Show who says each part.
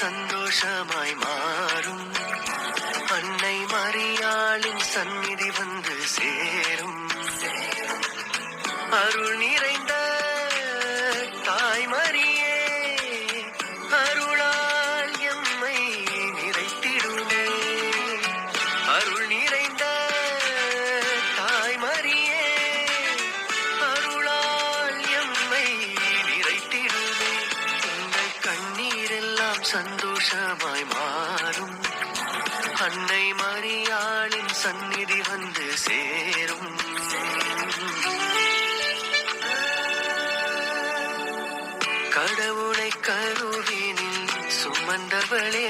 Speaker 1: சந்தோஷமாய் மாறும். அன்னை மரியாளின் சந்நிதி வந்து சேரும். அருள் நிறைந்த தாய்மரியே, அருளால் எம்மை நிறைத்திடுமே. அருள் நிறைந்த தாய்மரியே, அருளால் எம்மை நிறைத்திடுமே. இந்த கண்ணீரெல்லாம் சந்தோஷமாய் மாறும். அன்னை மரியாளின் சந்நிதி வந்து சேரும். கடவுளை கருவினில் சுமந்தவளே,